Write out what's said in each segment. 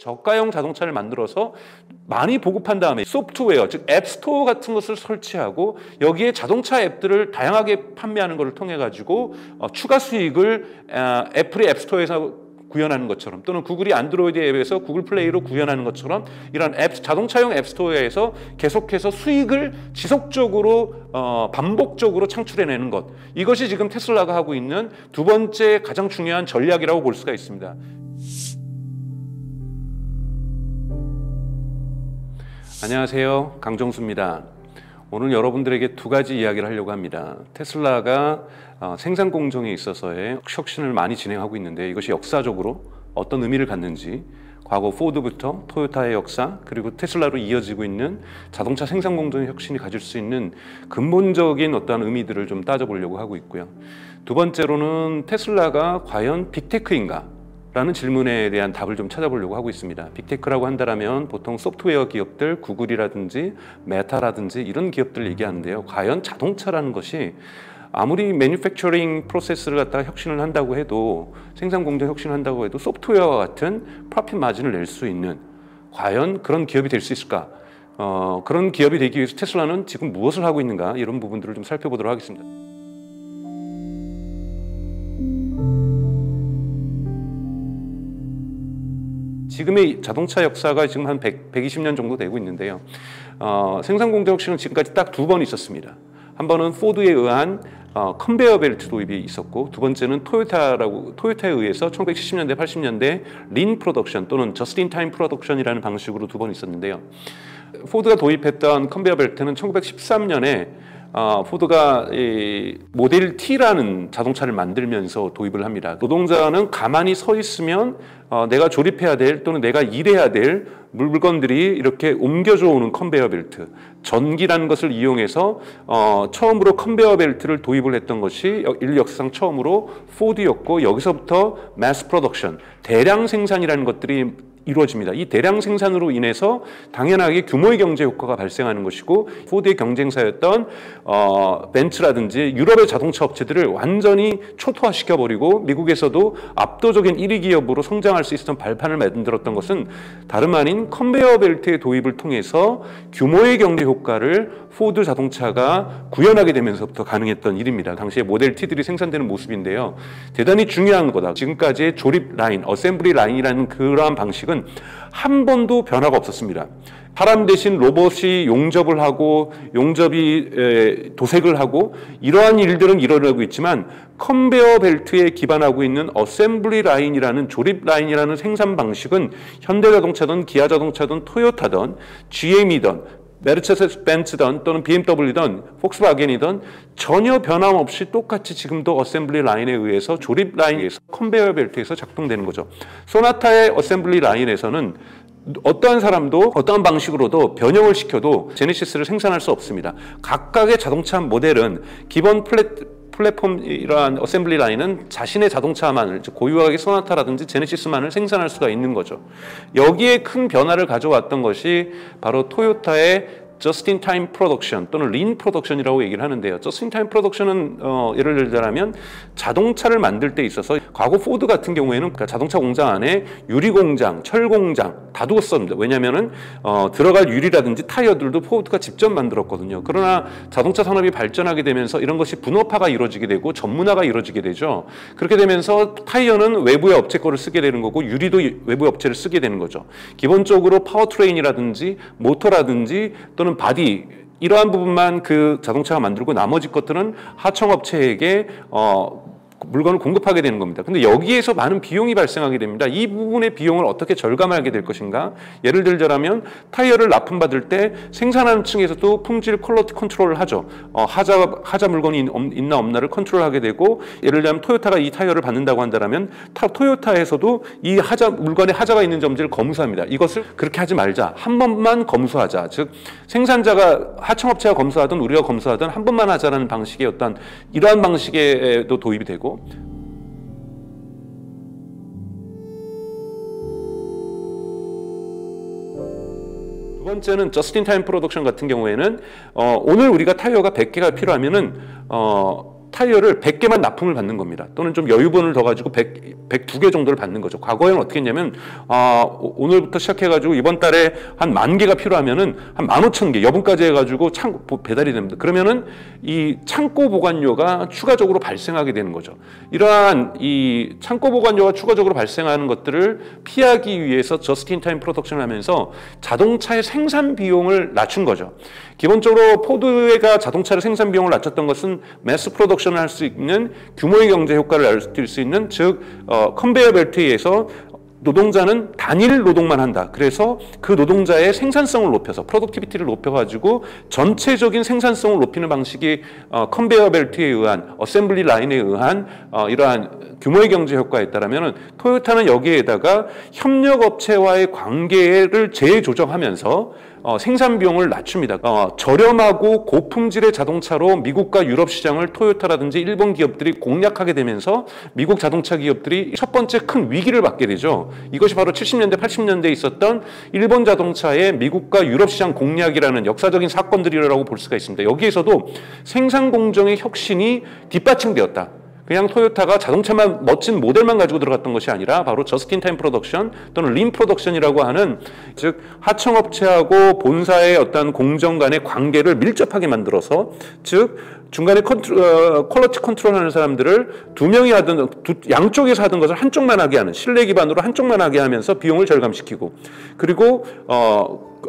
저가형 자동차를 만들어서 많이 보급한 다음에 소프트웨어, 즉 앱스토어 같은 것을 설치하고 여기에 자동차 앱들을 다양하게 판매하는 것을 통해 가지고 추가 수익을 애플의 앱스토어에서 구현하는 것처럼, 또는 구글이 안드로이드 앱에서 구글 플레이로 구현하는 것처럼 이런 자동차용 앱스토어에서 계속해서 수익을 지속적으로 반복적으로 창출해내는 것, 이것이 지금 테슬라가 하고 있는 두 번째 가장 중요한 전략이라고 볼 수가 있습니다. 안녕하세요, 강정수입니다. 오늘 여러분들에게 두 가지 이야기를 하려고 합니다. 테슬라가 생산 공정에 있어서의 혁신을 많이 진행하고 있는데 이것이 역사적으로 어떤 의미를 갖는지, 과거 포드부터 토요타의 역사, 그리고 테슬라로 이어지고 있는 자동차 생산 공정의 혁신이 가질 수 있는 근본적인 어떠한 의미들을 좀 따져보려고 하고 있고요. 두 번째로는 테슬라가 과연 빅테크인가? 라는 질문에 대한 답을 좀 찾아보려고 하고 있습니다. 빅테크라고 한다면 보통 소프트웨어 기업들, 구글이라든지 메타라든지 이런 기업들 얘기하는데요. 과연 자동차라는 것이 아무리 매뉴팩처링 프로세스를 갖다가 혁신을 한다고 해도, 생산 공정 혁신을 한다고 해도 소프트웨어와 같은 프로핏 마진을 낼 수 있는 과연 그런 기업이 될 수 있을까? 그런 기업이 되기 위해서 테슬라는 지금 무엇을 하고 있는가? 이런 부분들을 좀 살펴보도록 하겠습니다. 지금의 자동차 역사가 지금 한 120년 정도 되고 있는데요. 생산 공정 혁신은 지금까지 딱 두 번 있었습니다. 한 번은 포드에 의한 컨베이어 벨트 도입이 있었고, 두 번째는 토요타에 의해서 1970년대, 80년대 린 프로덕션 또는 저스트 인 타임 프로덕션이라는 방식으로 두 번 있었는데요. 포드가 도입했던 컨베이어 벨트는 1913년에 포드가 모델 T라는 자동차를 만들면서 도입을 합니다. 노동자는 가만히 서 있으면 내가 조립해야 될 또는 내가 일해야 될 물건들이 이렇게 옮겨져 오는 컨베이어 벨트, 전기라는 것을 이용해서 처음으로 컨베이어 벨트를 도입을 했던 것이 인류 역사상 처음으로 포드였고, 여기서부터 매스 프로덕션, 대량 생산이라는 것들이 이루어집니다. 이 대량 생산으로 인해서 당연하게 규모의 경제 효과가 발생하는 것이고, 포드의 경쟁사였던 벤츠라든지 유럽의 자동차 업체들을 완전히 초토화시켜버리고 미국에서도 압도적인 1위 기업으로 성장할 수 있었던 발판을 만들었던 것은 다름 아닌 컨베이어 벨트의 도입을 통해서 규모의 경제 효과를 포드 자동차가 구현하게 되면서부터 가능했던 일입니다. 당시에 모델 T들이 생산되는 모습인데요. 대단히 중요한 거다. 지금까지의 조립 라인, 어셈블리 라인이라는 그러한 방식은 한 번도 변화가 없었습니다. 사람 대신 로봇이 용접을 하고 용접이 도색을 하고 이러한 일들은 일어나고 있지만, 컨베이어 벨트에 기반하고 있는 어셈블리 라인이라는 조립 라인이라는 생산 방식은 현대자동차든 기아자동차든 토요타든 GM이든 메르세데스 벤츠든 또는 BMW든 폭스바겐이든 전혀 변함없이 똑같이 지금도 어셈블리 라인에 의해서, 조립 라인에 의해서, 컨베이어 벨트에서 작동되는 거죠. 소나타의 어셈블리 라인에서는 어떠한 사람도 어떠한 방식으로도 변형을 시켜도 제네시스를 생산할 수 없습니다. 각각의 자동차 모델은 기본 플랫폼, 이러한 어셈블리 라인은 자신의 자동차만을, 즉 고유하게 소나타라든지 제네시스만을 생산할 수가 있는 거죠. 여기에 큰 변화를 가져왔던 것이 바로 토요타의 저스트 인 타임 프로덕션 또는 린 프로덕션이라고 얘기를 하는데요. 저스트 인 타임 프로덕션은 예를 들자면 자동차를 만들 때 있어서, 과거 포드 같은 경우에는 자동차 공장 안에 유리 공장, 철 공장 다 두었습니다. 왜냐하면은 들어갈 유리라든지 타이어들도 포드가 직접 만들었거든요. 그러나 자동차 산업이 발전하게 되면서 이런 것이 분업화가 이루어지게 되고 전문화가 이루어지게 되죠. 그렇게 되면서 타이어는 외부의 업체 거를 쓰게 되는 거고, 유리도 외부의 업체를 쓰게 되는 거죠. 기본적으로 파워트레인이라든지 모터라든지 또는 바디, 이러한 부분만 그 자동차가 만들고 나머지 것들은 하청업체에게 물건을 공급하게 되는 겁니다. 근데 여기에서 많은 비용이 발생하게 됩니다. 이 부분의 비용을 어떻게 절감하게 될 것인가? 예를 들자면 타이어를 납품받을 때 생산하는 층에서도 품질 퀄리티 컨트롤을 하죠. 하자 물건이 있나 없나를 컨트롤하게 되고, 예를 들면 토요타가 이 타이어를 받는다고 한다면 토요타에서도 이 물건에 하자가 있는 점들을 검수합니다. 이것을 그렇게 하지 말자. 한 번만 검수하자. 즉 생산자가, 하청업체가 검수하든 우리가 검수하든 한 번만 하자라는 방식의 어떤 이러한 방식에도 도입이 되고, 두 번째는 저스트 인 타임 프로덕션 같은 경우에는 오늘 우리가 타이어가 100개가 필요하면은 타이어를 100개만 납품을 받는 겁니다. 또는 좀 여유분을 더 가지고 102개 정도를 받는 거죠. 과거에는 어떻게 했냐면 오늘부터 시작해가지고 이번 달에 한 10,000개가 필요하면은 한 15,000개 여분까지 해가지고 배달이 됩니다. 그러면은 이 창고 보관료가 추가적으로 발생하게 되는 거죠. 이러한 이 창고 보관료가 추가적으로 발생하는 것들을 피하기 위해서 저스트인타임 프로덕션을 하면서 자동차의 생산 비용을 낮춘 거죠. 기본적으로 포드가 자동차의 생산 비용을 낮췄던 것은 매스 프로덕션을 할 수 있는 규모의 경제 효과를 얻을 수 있는 즉 컨베이어 벨트에 의해서 노동자는 단일 노동만 한다. 그래서 그 노동자의 생산성을 높여서 프로덕티비티를 높여가지고 전체적인 생산성을 높이는 방식이 컨베이어 벨트에 의한 어셈블리 라인에 의한 이러한 규모의 경제 효과에 따르면 토요타는 여기에다가 협력업체와의 관계를 재조정하면서 생산 비용을 낮춥니다. 저렴하고 고품질의 자동차로 미국과 유럽 시장을 토요타라든지 일본 기업들이 공략하게 되면서 미국 자동차 기업들이 첫 번째 큰 위기를 맞게 되죠. 이것이 바로 70년대, 80년대에 있었던 일본 자동차의 미국과 유럽 시장 공략이라는 역사적인 사건들이라고 볼 수가 있습니다. 여기에서도 생산 공정의 혁신이 뒷받침되었다. 그냥 토요타가 자동차만 멋진 모델만 가지고 들어갔던 것이 아니라 바로 저스틴타임 프로덕션 또는 린 프로덕션이라고 하는 즉 하청업체하고 본사의 어떤 공정 간의 관계를 밀접하게 만들어서 즉 중간에 퀄리티 컨트롤하는 사람들을 두 명이 하든 양쪽에서 하던 것을 한쪽만 하게 하는 신뢰 기반으로 한쪽만 하게 하면서 비용을 절감시키고 그리고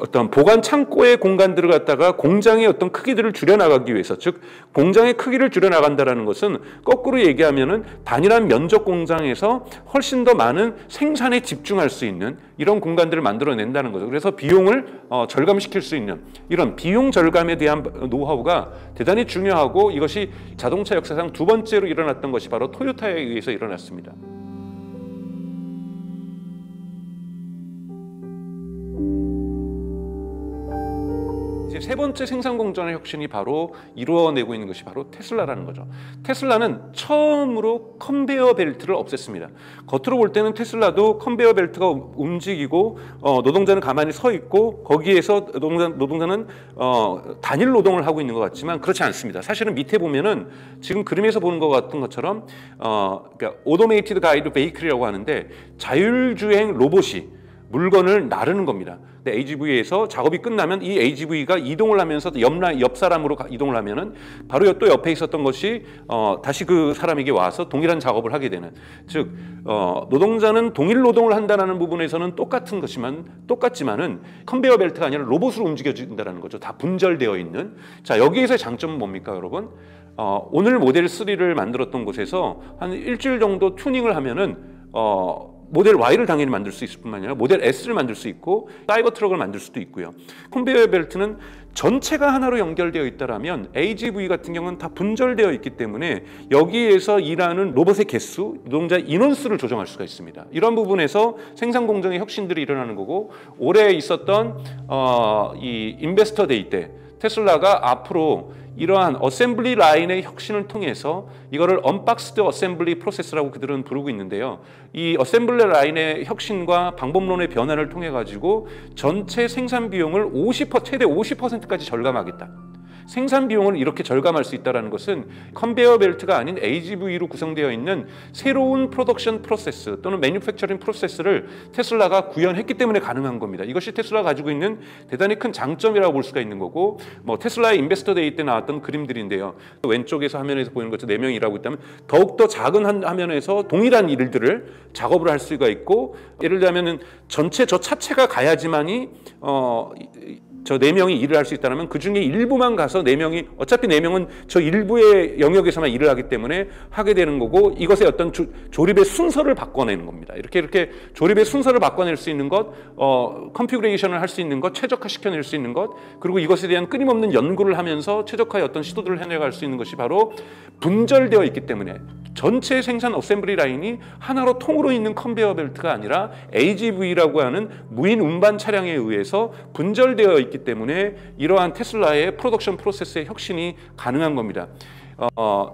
어떤 보관 창고의 공간들을 갖다가 공장의 어떤 크기들을 줄여나가기 위해서 즉 공장의 크기를 줄여나간다는 것은 거꾸로 얘기하면은 단일한 면적 공장에서 훨씬 더 많은 생산에 집중할 수 있는 이런 공간들을 만들어낸다는 거죠. 그래서 비용을 절감시킬 수 있는 이런 비용 절감에 대한 노하우가 대단히 중요하고 이것이 자동차 역사상 두 번째로 일어났던 것이 바로 토요타에 의해서 일어났습니다. 이제 세 번째 생산 공정의 혁신이 바로 이루어내고 있는 것이 바로 테슬라라는 거죠. 테슬라는 처음으로 컨베이어 벨트를 없앴습니다. 겉으로 볼 때는 테슬라도 컨베이어 벨트가 움직이고 노동자는 가만히 서 있고 거기에서 노동자는 단일 노동을 하고 있는 것 같지만 그렇지 않습니다. 사실은 밑에 보면은 지금 그림에서 보는 것 같은 것처럼 그러니까 오토메이티드 가이드 베이클이라고 하는데 자율주행 로봇이 물건을 나르는 겁니다. 근데 AGV에서 작업이 끝나면 이 AGV가 이동을 하면서 옆 사람으로 이동을 하면은 바로 또 옆에 있었던 것이 다시 그 사람에게 와서 동일한 작업을 하게 되는 즉 노동자는 동일 노동을 한다는 부분에서는 똑같지만은 컨베이어 벨트가 아니라 로봇으로 움직여진다는 거죠. 다 분절되어 있는. 자 여기에서의 장점은 뭡니까 여러분? 오늘 모델 3를 만들었던 곳에서 한 일주일 정도 튜닝을 하면은 모델 Y를 당연히 만들 수 있을 뿐만 아니라 모델 S를 만들 수 있고 사이버 트럭을 만들 수도 있고요. 컨베이어 벨트는 전체가 하나로 연결되어 있다라면 AGV 같은 경우는 다 분절되어 있기 때문에 여기에서 일하는 로봇의 개수, 노동자 인원수를 조정할 수가 있습니다. 이런 부분에서 생산 공정의 혁신들이 일어나는 거고 올해 있었던 이 인베스터 데이 때 테슬라가 앞으로 이러한 어셈블리 라인의 혁신을 통해서 이거를 언박스드 어셈블리 프로세스라고 그들은 부르고 있는데요. 이 어셈블리 라인의 혁신과 방법론의 변화를 통해 가지고 전체 생산 비용을 최대 50%까지 절감하겠다. 생산 비용을 이렇게 절감할 수 있다는 것은 컨베이어 벨트가 아닌 AGV로 구성되어 있는 새로운 프로덕션 프로세스 또는 매뉴팩처링 프로세스를 테슬라가 구현했기 때문에 가능한 겁니다. 이것이 테슬라가 가지고 있는 대단히 큰 장점이라고 볼 수가 있는 거고 테슬라의 인베스터 데이 때 나왔던 그림들인데요. 왼쪽에서 화면에서 보이는 것처럼 4명이 일하고 있다면 더욱더 작은 화면에서 동일한 일들을 작업을 할 수가 있고 예를 들면 전체 저 차체가 가야지만이 저 4명이 일을 할 수 있다면 그 중에 일부만 가서 4명이 어차피 4명은 저 일부의 영역에서만 일을 하기 때문에 하게 되는 거고 이것의 어떤 조립의 순서를 바꿔내는 겁니다. 이렇게 조립의 순서를 바꿔낼 수 있는 것, 컨피그레이션을 할 수 있는 것, 최적화시켜낼 수 있는 것 그리고 이것에 대한 끊임없는 연구를 하면서 최적화의 어떤 시도들을 해내갈 수 있는 것이 바로 분절되어 있기 때문에 전체 생산 어셈블리 라인이 하나로 통으로 있는 컨베이어 벨트가 아니라 AGV라고 하는 무인 운반 차량에 의해서 분절되어 있기 때문에 이러한 테슬라의 프로덕션 프로세스의 혁신이 가능한 겁니다.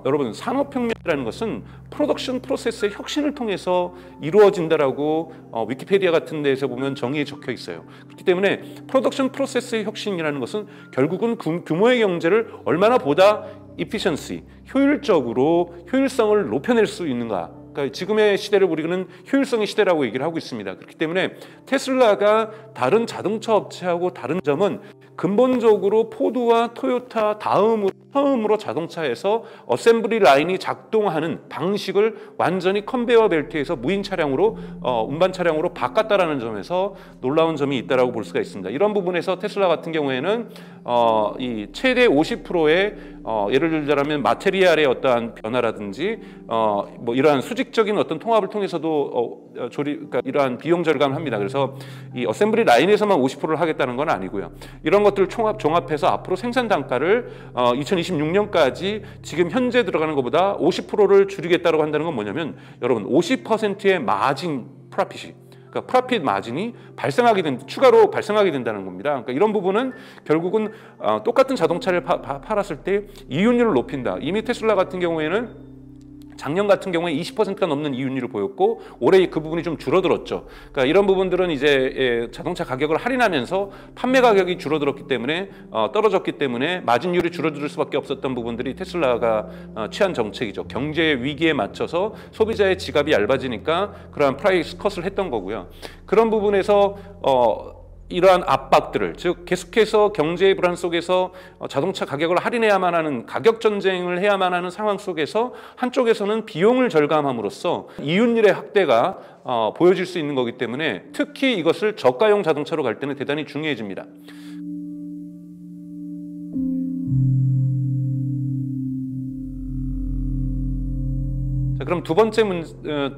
여러분 산업혁명이라는 것은 프로덕션 프로세스의 혁신을 통해서 이루어진다라고 위키페디아 같은 데에서 보면 정의에 적혀 있어요. 그렇기 때문에 프로덕션 프로세스의 혁신이라는 것은 결국은 규모의 경제를 얼마나 보다 efficiency, 효율성을 높여낼 수 있는가? 그러니까 지금의 시대를 우리는 효율성의 시대라고 얘기를 하고 있습니다. 그렇기 때문에 테슬라가 다른 자동차 업체하고 다른 점은 근본적으로 포드와 토요타 처음으로 자동차에서 어셈블리 라인이 작동하는 방식을 완전히 컨베이어 벨트에서 무인 차량으로 운반 차량으로 바꿨다라는 점에서 놀라운 점이 있다라고 볼 수가 있습니다. 이런 부분에서 테슬라 같은 경우에는 이 최대 50%의 예를 들자면 마테리얼의 어떠한 변화라든지 뭐 이러한 수직적인 어떤 통합을 통해서도 그러니까 이러한 비용 절감을 합니다. 그래서 이 어셈블리 라인에서만 50%를 하겠다는 건 아니고요. 이런 것들을 종합해서 앞으로 생산 단가를 2026년까지 지금 현재 들어가는 것보다 50%를 줄이겠다고 한다는 건 뭐냐면 여러분 50%의 마진 프로핏이 그러니까 프로핏 마진이 추가로 발생하게 된다는 겁니다. 그러니까 이런 부분은 결국은 똑같은 자동차를 팔았을 때 이윤율을 높인다. 이미 테슬라 같은 경우에는 작년 같은 경우에 20%가 넘는 이윤율을 보였고 올해 그 부분이 좀 줄어들었죠. 그러니까 이런 부분들은 이제 자동차 가격을 할인하면서 판매 가격이 줄어들었기 때문에 떨어졌기 때문에 마진율이 줄어들 수밖에 없었던 부분들이 테슬라가 취한 정책이죠. 경제 위기에 맞춰서 소비자의 지갑이 얇아지니까 그러한 프라이스 컷을 했던 거고요. 그런 부분에서 이러한 압박들을 즉 계속해서 경제의 불안 속에서 자동차 가격을 할인해야만 하는 가격 전쟁을 해야만 하는 상황 속에서 한쪽에서는 비용을 절감함으로써 이윤율의 확대가 보여질 수 있는 거기 때문에 특히 이것을 저가용 자동차로 갈 때는 대단히 중요해집니다. 자, 그럼 두 번째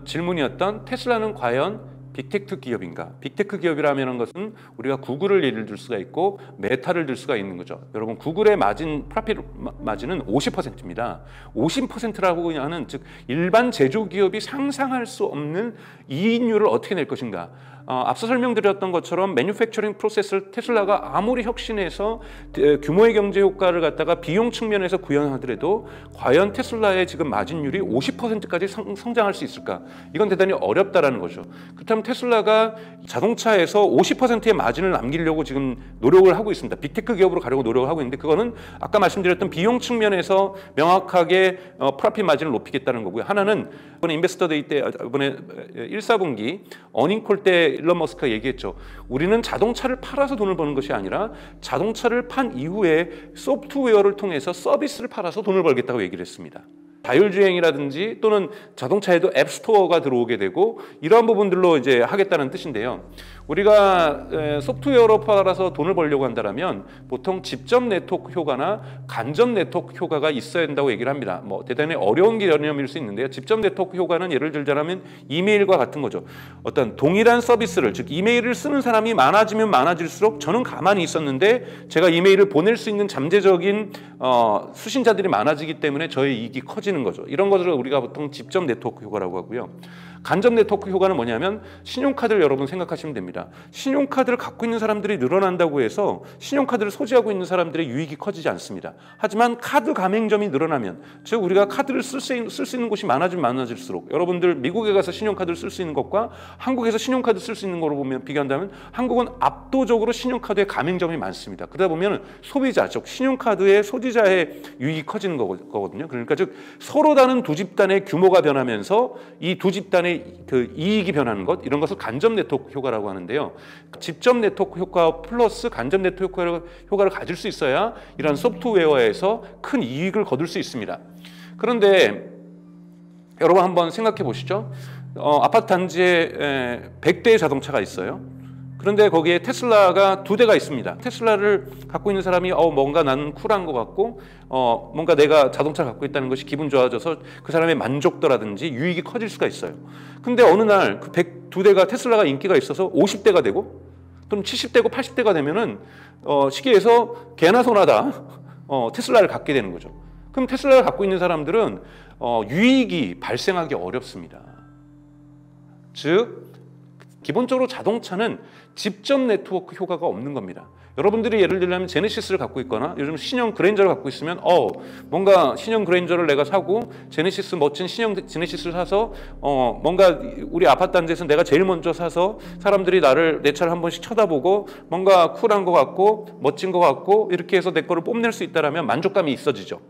질문이었던 테슬라는 과연 빅테크 기업인가? 빅테크 기업이라는 것은 우리가 구글을 예를 들 수가 있고 메타를 들 수가 있는 거죠. 여러분 구글의 프로핏 마진은 50%입니다. 50%라고 하는 즉 일반 제조기업이 상상할 수 없는 이익률을 어떻게 낼 것인가? 앞서 설명드렸던 것처럼 매뉴팩처링 프로세스를 테슬라가 아무리 혁신해서 규모의 경제 효과를 갖다가 비용 측면에서 구현하더라도 과연 테슬라의 지금 마진율이 50%까지 성장할 수 있을까? 이건 대단히 어렵다라는 거죠. 그렇다면 테슬라가 자동차에서 50%의 마진을 남기려고 지금 노력을 하고 있습니다. 빅테크 기업으로 가려고 노력을 하고 있는데 그거는 아까 말씀드렸던 비용 측면에서 명확하게 프로핏 마진을 높이겠다는 거고요. 하나는 이번에 인베스터 데이 때 이번에 1사분기 어닝콜 때 일론 머스크가 얘기했죠. 우리는 자동차를 팔아서 돈을 버는 것이 아니라 자동차를 판 이후에 소프트웨어를 통해서 서비스를 팔아서 돈을 벌겠다고 얘기를 했습니다. 자율주행이라든지 또는 자동차에도 앱스토어가 들어오게 되고 이러한 부분들로 이제 하겠다는 뜻인데요. 우리가 소프트웨어로 팔아서 돈을 벌려고 한다면 보통 직접 네트워크 효과나 간접 네트워크 효과가 있어야 된다고 얘기를 합니다. 뭐 대단히 어려운 개념일 수 있는데요. 직접 네트워크 효과는 예를 들자면 이메일과 같은 거죠. 어떤 동일한 서비스를 즉 이메일을 쓰는 사람이 많아지면 많아질수록 저는 가만히 있었는데 제가 이메일을 보낼 수 있는 잠재적인 수신자들이 많아지기 때문에 저의 이익이 커지는 거죠. 이런 것을 우리가 보통 직접 네트워크 효과라고 하고요. 간접 네트워크 효과는 뭐냐면 신용카드를 여러분 생각하시면 됩니다. 신용카드를 갖고 있는 사람들이 늘어난다고 해서 신용카드를 소지하고 있는 사람들의 유익이 커지지 않습니다. 하지만 카드 가맹점이 늘어나면 즉 우리가 카드를 쓸 수 있는 곳이 많아지면 많아질수록 여러분들 미국에 가서 신용카드를 쓸 수 있는 것과 한국에서 신용카드 쓸 수 있는 거로 보면 비교한다면 한국은 압도적으로 신용카드의 가맹점이 많습니다. 그러다 보면 소비자 즉 신용카드의 소지자의 유익이 커지는 거거든요. 그러니까 즉 서로 다른 두 집단의 규모가 변하면서 이 두 집단의 그 이익이 변하는 것 이런 것을 간접 네트워크 효과라고 하는데요. 직접 네트워크 효과 플러스 간접 네트워크 효과를 가질 수 있어야 이런 소프트웨어에서 큰 이익을 거둘 수 있습니다. 그런데 여러분 한번 생각해 보시죠. 아파트 단지에 100대의 자동차가 있어요. 그런데 거기에 테슬라가 2대가 있습니다. 테슬라를 갖고 있는 사람이 뭔가 나는 쿨한 것 같고 뭔가 내가 자동차를 갖고 있다는 것이 기분 좋아져서 그 사람의 만족도라든지 유익이 커질 수가 있어요. 근데 어느 날 그 2대가 테슬라가 인기가 있어서 50대가 되고 또는 70대고 80대가 되면은 시기에서 개나 소나다 테슬라를 갖게 되는 거죠. 그럼 테슬라를 갖고 있는 사람들은 유익이 발생하기 어렵습니다. 즉 기본적으로 자동차는 직접 네트워크 효과가 없는 겁니다. 여러분들이 예를 들면 제네시스를 갖고 있거나 요즘 신형 그랜저를 갖고 있으면 뭔가 신형 그랜저를 내가 사고 제네시스 멋진 신형 제네시스를 사서 뭔가 우리 아파트 단지에서 내가 제일 먼저 사서 사람들이 내 차를 한 번씩 쳐다보고 뭔가 쿨한 것 같고 멋진 것 같고 이렇게 해서 내 거를 뽐낼 수 있다라면 만족감이 있어지죠.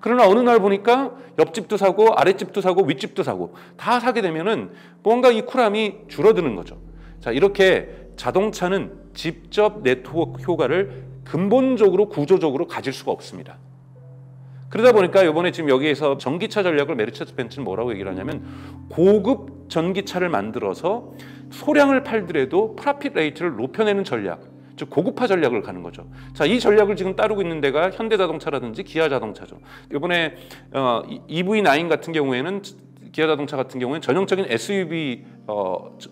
그러나 어느 날 보니까 옆집도 사고 아랫집도 사고 윗집도 사고 다 사게 되면은 뭔가 이 쿨함이 줄어드는 거죠. 자, 이렇게 자동차는 직접 네트워크 효과를 근본적으로 구조적으로 가질 수가 없습니다. 그러다 보니까 이번에 지금 여기에서 전기차 전략을 메르세데스 벤츠는 뭐라고 얘기를 하냐면 고급 전기차를 만들어서 소량을 팔더라도 프로핏 레이트를 높여내는 전략, 즉 고급화 전략을 가는 거죠. 자, 이 전략을 지금 따르고 있는 데가 현대자동차라든지 기아자동차죠. 이번에 EV9 같은 경우에는 기아자동차 같은 경우에는 전형적인 SUV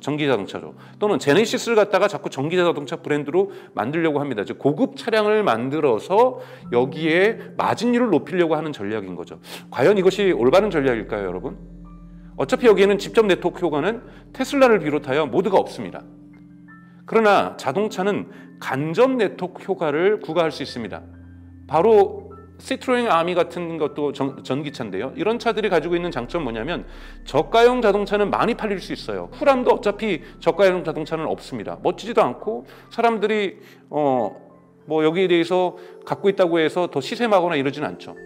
전기자동차죠. 또는 제네시스를 갖다가 자꾸 전기자동차 브랜드로 만들려고 합니다. 즉 고급 차량을 만들어서 여기에 마진율을 높이려고 하는 전략인 거죠. 과연 이것이 올바른 전략일까요, 여러분? 어차피 여기에는 직접 네트워크 효과는 테슬라를 비롯하여 모두가 없습니다. 그러나 자동차는 간접 네트워크 효과를 구가할 수 있습니다. 바로 시트로엔 아미 같은 것도 전기차인데요. 이런 차들이 가지고 있는 장점은 뭐냐면 저가형 자동차는 많이 팔릴 수 있어요. 쿨함도 어차피 저가형 자동차는 없습니다. 멋지지도 않고 사람들이 뭐 여기에 대해서 갖고 있다고 해서 더 시샘하거나 이러진 않죠.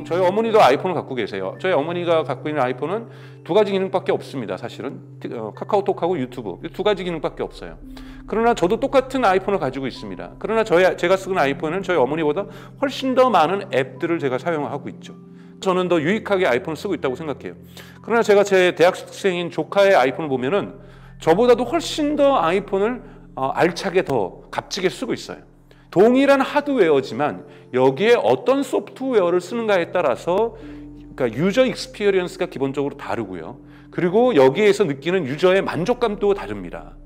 저희 어머니도 아이폰을 갖고 계세요. 저희 어머니가 갖고 있는 아이폰은 두 가지 기능밖에 없습니다. 사실은 카카오톡하고 유튜브 두 가지 기능밖에 없어요. 그러나 저도 똑같은 아이폰을 가지고 있습니다. 그러나 제가 쓰는 아이폰은 저희 어머니보다 훨씬 더 많은 앱들을 제가 사용하고 있죠. 저는 더 유익하게 아이폰을 쓰고 있다고 생각해요. 그러나 제가 제 대학생인 조카의 아이폰을 보면은 저보다도 훨씬 더 아이폰을 알차게 더 값지게 쓰고 있어요. 동일한 하드웨어지만 여기에 어떤 소프트웨어를 쓰는가에 따라서 그러니까 유저 익스피리언스가 기본적으로 다르고요. 그리고 여기에서 느끼는 유저의 만족감도 다릅니다.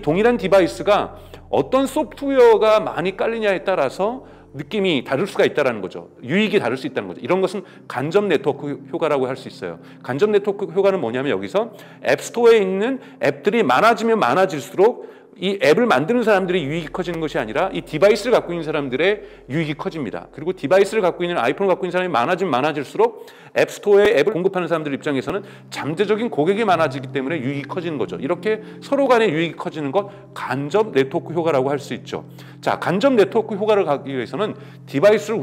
동일한 디바이스가 어떤 소프트웨어가 많이 깔리냐에 따라서 느낌이 다를 수가 있다는 거죠. 유익이 다를 수 있다는 거죠. 이런 것은 간접 네트워크 효과라고 할 수 있어요. 간접 네트워크 효과는 뭐냐면 여기서 앱스토어에 있는 앱들이 많아지면 많아질수록 이 앱을 만드는 사람들의 유익이 커지는 것이 아니라 이 디바이스를 갖고 있는 사람들의 유익이 커집니다. 그리고 디바이스를 갖고 있는 아이폰을 갖고 있는 사람이 많아지면 많아질수록 앱스토어에 앱을 공급하는 사람들 입장에서는 잠재적인 고객이 많아지기 때문에 유익이 커지는 거죠. 이렇게 서로 간의 유익이 커지는 것 간접 네트워크 효과라고 할 수 있죠. 자, 간접 네트워크 효과를 가기 위해서는 디바이스를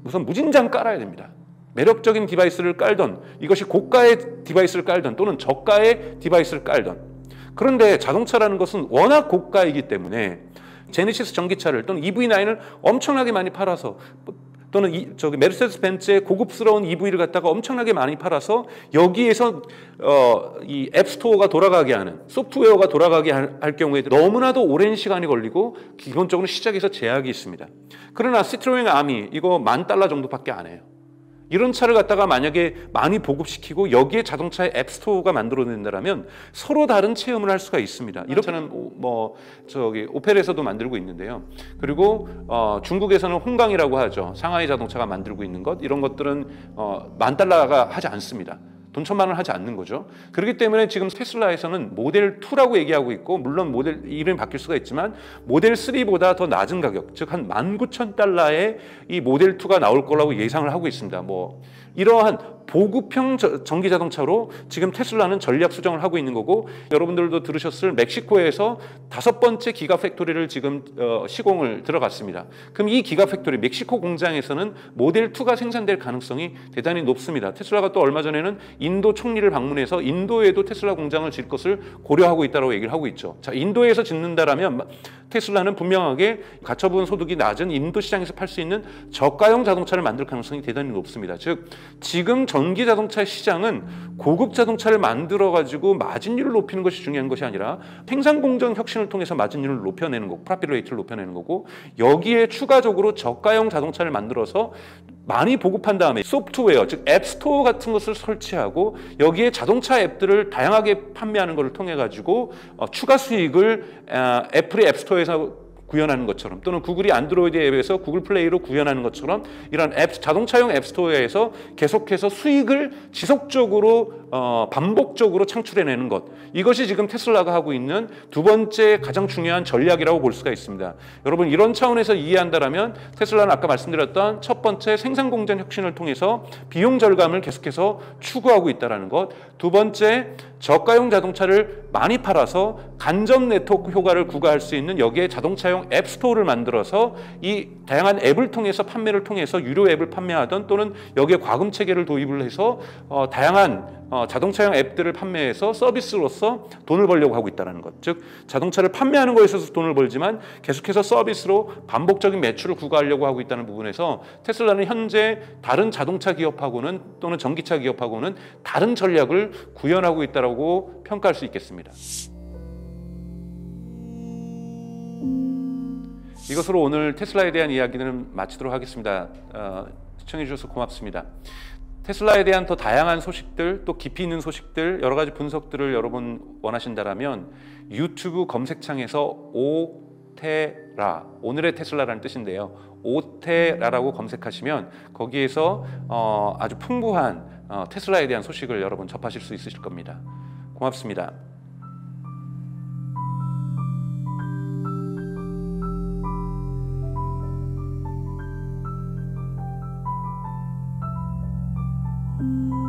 우선 무진장 깔아야 됩니다. 매력적인 디바이스를 깔던 이것이 고가의 디바이스를 깔던 또는 저가의 디바이스를 깔던 그런데 자동차라는 것은 워낙 고가이기 때문에 제네시스 전기차를 또는 EV9을 엄청나게 많이 팔아서 또는 메르세데스 벤츠의 고급스러운 EV를 갖다가 엄청나게 많이 팔아서 여기에서 이 앱스토어가 돌아가게 하는 소프트웨어가 돌아가게 할 경우에 너무나도 오랜 시간이 걸리고 기본적으로 시작에서 제약이 있습니다. 그러나 시트로엔 아미 이거 $10,000 정도밖에 안 해요. 이런 차를 갖다가 만약에 많이 보급시키고 여기에 자동차의 앱스토어가 만들어낸다면 서로 다른 체험을 할 수가 있습니다. 이런 차는 오펠에서도 만들고 있는데요. 그리고 중국에서는 홍강이라고 하죠. 상하이 자동차가 만들고 있는 것 이런 것들은 $10,000가 하지 않습니다. 돈 1,000만 원 하지 않는 거죠. 그렇기 때문에 지금 테슬라에서는 모델 2라고 얘기하고 있고 물론 모델 이름이 바뀔 수가 있지만 모델 3보다 더 낮은 가격 즉 한 $19,000의 이 모델 2가 나올 거라고 예상을 하고 있습니다. 뭐 이러한 보급형 전기자동차로 지금 테슬라는 전략 수정을 하고 있는 거고 여러분들도 들으셨을 멕시코에서 5번째 기가팩토리를 지금 시공을 들어갔습니다. 그럼 이 기가팩토리 멕시코 공장에서는 모델 2가 생산될 가능성이 대단히 높습니다. 테슬라가 또 얼마 전에는 인도 총리를 방문해서 인도에도 테슬라 공장을 질 것을 고려하고 있다고 얘기를 하고 있죠. 자, 인도에서 짓는다라면 테슬라는 분명하게 가처분 소득이 낮은 인도 시장에서 팔 수 있는 저가형 자동차를 만들 가능성이 대단히 높습니다. 즉 지금 전기 자동차 시장은 고급 자동차를 만들어 가지고 마진율을 높이는 것이 중요한 것이 아니라 생산 공정 혁신을 통해서 마진율을 높여내는 거고 프로핏 레이트를 높여내는 거고 여기에 추가적으로 저가형 자동차를 만들어서 많이 보급한 다음에 소프트웨어 즉 앱스토어 같은 것을 설치하고 여기에 자동차 앱들을 다양하게 판매하는 것을 통해 가지고 추가 수익을 애플의 앱스토어에서 구현하는 것처럼 또는 구글이 안드로이드 앱에서 구글 플레이로 구현하는 것처럼 이런 자동차용 앱스토어에서 계속해서 수익을 지속적으로 반복적으로 창출해내는 것, 이것이 지금 테슬라가 하고 있는 두 번째 가장 중요한 전략이라고 볼 수가 있습니다. 여러분 이런 차원에서 이해한다라면 테슬라는 아까 말씀드렸던 첫 번째 생산 공정 혁신을 통해서 비용 절감을 계속해서 추구하고 있다는 것, 두 번째 저가용 자동차를 많이 팔아서 간접 네트워크 효과를 구가할 수 있는 여기에 자동차용 앱스토어를 만들어서 이 다양한 앱을 통해서 판매를 통해서 유료 앱을 판매하던 또는 여기에 과금 체계를 도입을 해서 다양한 자동차용 앱들을 판매해서 서비스로서 돈을 벌려고 하고 있다는 것. 즉 자동차를 판매하는 거에 있어서 돈을 벌지만 계속해서 서비스로 반복적인 매출을 구가하려고 하고 있다는 부분에서 테슬라는 현재 다른 자동차 기업하고는 또는 전기차 기업하고는 다른 전략을 구현하고 있다고 평가할 수 있겠습니다. 이것으로 오늘 테슬라에 대한 이야기는 마치도록 하겠습니다. 시청해 주셔서 고맙습니다. 테슬라에 대한 더 다양한 소식들, 또 깊이 있는 소식들, 여러 가지 분석들을 여러분 원하신다면 유튜브 검색창에서 오테라, 오늘의 테슬라라는 뜻인데요. 오테라라고 검색하시면 거기에서 아주 풍부한 테슬라에 대한 소식을 여러분 접하실 수 있으실 겁니다. 고맙습니다. thank you